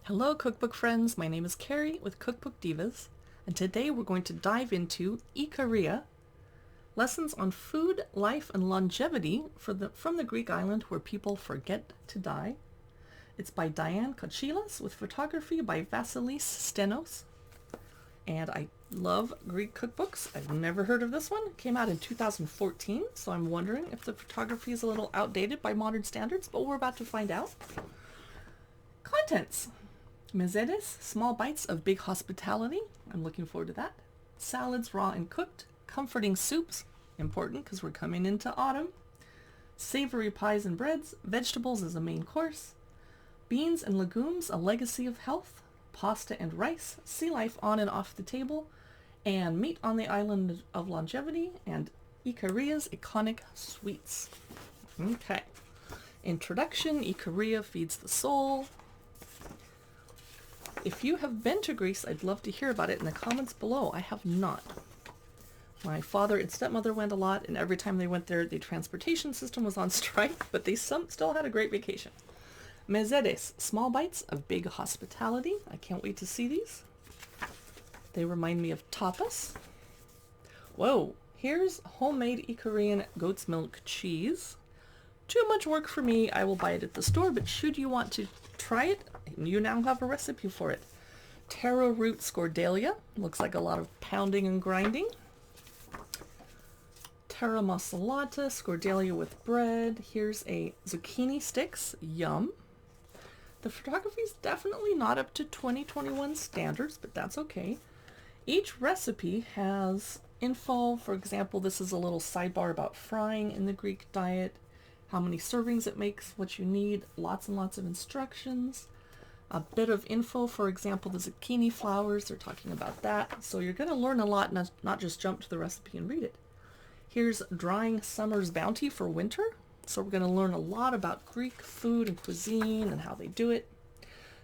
Hello cookbook friends, my name is Carrie with Cookbook Divas, and today we're going to dive into Ikaria, lessons on food, life, and longevity from the Greek island where people forget to die. It's by Diane Kochilas with photography by Vasilis Stenos. And I love Greek cookbooks. I've never heard of this one. It came out in 2014, so I'm wondering if the photography is a little outdated by modern standards, but we're about to find out. Contents. Mezedes, small bites of big hospitality. I'm looking forward to that. Salads, raw and cooked. Comforting soups, important because we're coming into autumn. Savory pies and breads. Vegetables as a main course. Beans and legumes, a legacy of health. Pasta and rice, sea life on and off the table. And meat on the island of longevity. And Ikaria's iconic sweets. Okay. Introduction, Ikaria feeds the soul. If you have been to Greece, I'd love to hear about it in the comments below. I have not. My father and stepmother went a lot, and every time they went there, the transportation system was on strike, but they still had a great vacation. Mezedes, small bites of big hospitality. I can't wait to see these. They remind me of tapas. Whoa, here's homemade Ikarian goat's milk cheese. Too much work for me. I will buy it at the store, but should you want to try it, you now have a recipe for it. Taro root scordalia. Looks like a lot of pounding and grinding. Taro masalata, scordalia with bread. Here's a zucchini sticks. Yum. The photography is definitely not up to 2021 standards, but that's okay. Each recipe has info. For example, this is a little sidebar about frying in the Greek diet, how many servings it makes, what you need, lots and lots of instructions, a bit of info, for example, the zucchini flowers, they're talking about that. So you're going to learn a lot, not just jump to the recipe and read it. Here's drying summer's bounty for winter. So we're going to learn a lot about Greek food and cuisine and how they do it.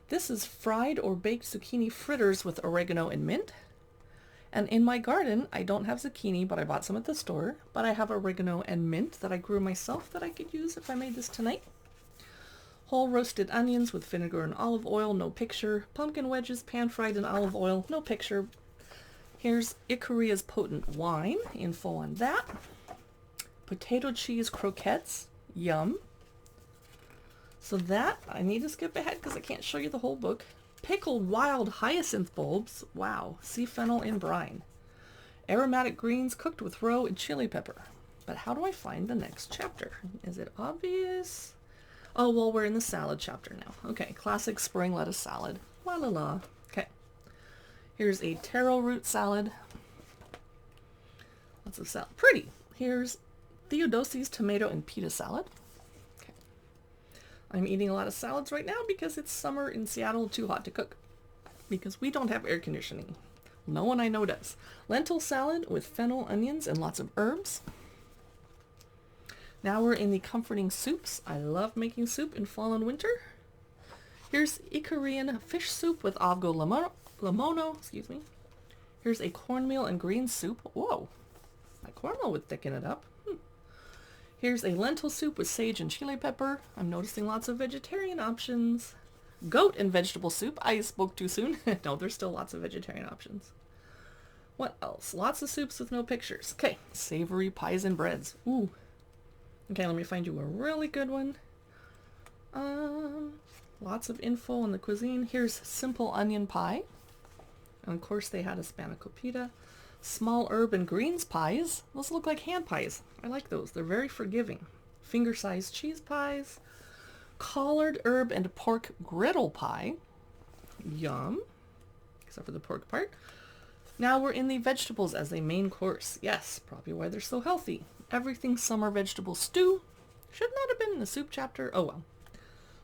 This is fried or baked zucchini fritters with oregano and mint. And in my garden, I don't have zucchini, but I bought some at the store. But I have oregano and mint that I grew myself that I could use if I made this tonight. Whole roasted onions with vinegar and olive oil, no picture. Pumpkin wedges, pan-fried in olive oil, no picture. Here's Ikaria's potent wine, info on that. Potato cheese croquettes, yum. So that, I need to skip ahead because I can't show you the whole book. Pickled wild hyacinth bulbs. Wow. Sea fennel in brine. Aromatic greens cooked with roe and chili pepper. But how do I find the next chapter? Is it obvious? Oh, well, we're in the salad chapter now. Okay. Classic spring lettuce salad. La la la. Okay. Here's a taro root salad. Lots of salad. Pretty. Here's Theodosi's tomato and pita salad. I'm eating a lot of salads right now because it's summer in Seattle, too hot to cook. Because we don't have air conditioning. No one I know does. Lentil salad with fennel, onions, and lots of herbs. Now we're in the comforting soups. I love making soup in fall and winter. Here's Ikarian fish soup with avgo limono. Excuse me. Here's a cornmeal and green soup. Whoa. My cornmeal would thicken it up. Here's a lentil soup with sage and chili pepper. I'm noticing lots of vegetarian options. Goat and vegetable soup. I spoke too soon. No, there's still lots of vegetarian options. What else? Lots of soups with no pictures. Okay, savory pies and breads. Ooh. Okay, let me find you a really good one. Lots of info on the cuisine. Here's simple onion pie. And of course they had a spanakopita. Small herb and greens pies. Those look like hand pies. I like those. They're very forgiving. Finger-sized cheese pies. Collard herb and pork griddle pie. Yum. Except for the pork part. Now we're in the vegetables as a main course. Yes, probably why they're so healthy. Everything summer vegetable stew. Should not have been in the soup chapter. Oh well.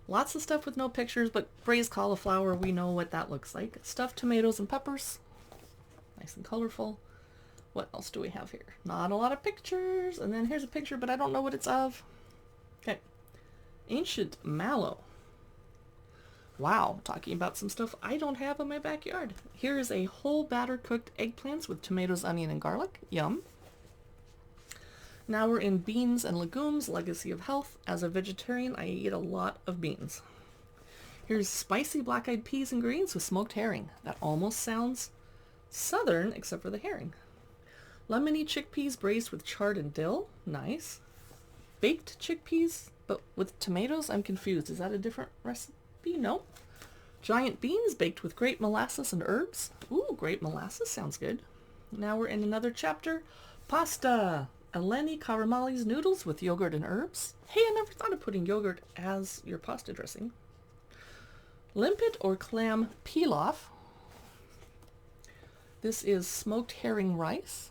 Lots of stuff with no pictures, but braised cauliflower, we know what that looks like. Stuffed tomatoes and peppers. Nice and colorful. What else do we have here? Not a lot of pictures. And then here's a picture, but I don't know what it's of. Okay. Ancient mallow. Wow, talking about some stuff I don't have in my backyard. Here is a whole batter cooked eggplants with tomatoes, onion, and garlic. Yum. Now we're in beans and legumes, legacy of health. As a vegetarian, I eat a lot of beans. Here's spicy black-eyed peas and greens with smoked herring. That almost sounds southern, except for the herring. Lemony chickpeas braised with chard and dill. Nice. Baked chickpeas, but with tomatoes? I'm confused. Is that a different recipe? No. Giant beans baked with grape molasses and herbs. Ooh, grape molasses sounds good. Now we're in another chapter. Pasta. Eleni Karamali's noodles with yogurt and herbs. Hey, I never thought of putting yogurt as your pasta dressing. Limpet or clam pilaf. This is smoked herring rice.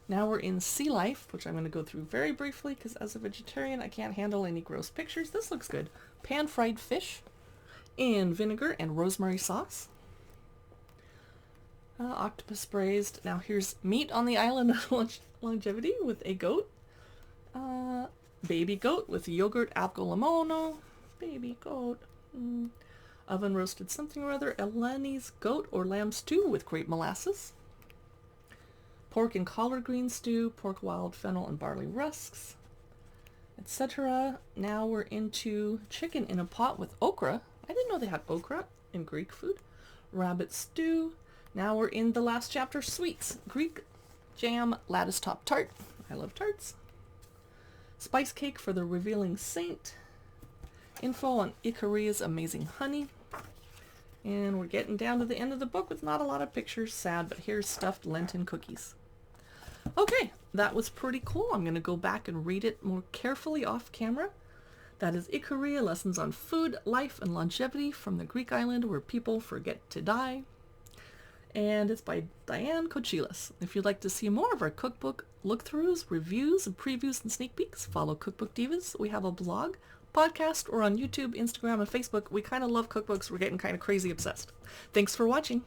Now we're in sea life, which I'm going to go through very briefly because as a vegetarian I can't handle any gross pictures. This looks good. Pan-fried fish in vinegar and rosemary sauce. Octopus braised. Now here's meat on the island of longevity with a goat. Baby goat with yogurt alcolamono. Baby goat. Oven roasted something or other. Eleni's goat or lamb stew with grape molasses. Pork and collard green stew. Pork wild fennel and barley rusks, etc. Now we're into chicken in a pot with okra. I didn't know they had okra in Greek food. Rabbit stew. Now we're in the last chapter, sweets. Greek jam lattice top tart. I love tarts. Spice cake for the revealing saint. Info on Ikaria's amazing honey. And we're getting down to the end of the book with not a lot of pictures. Sad, but here's stuffed Lenten cookies. Okay, that was pretty cool. I'm going to go back and read it more carefully off camera. That is Ikaria, Lessons on Food, Life, and Longevity from the Greek island where people forget to die. And it's by Diane Kochilas. If you'd like to see more of our cookbook look-throughs, reviews, and previews and sneak peeks, follow Cookbook Divas. We have a blog, podcast, or on YouTube, Instagram, and Facebook. We kind of love cookbooks. We're getting kind of crazy obsessed. Thanks for watching.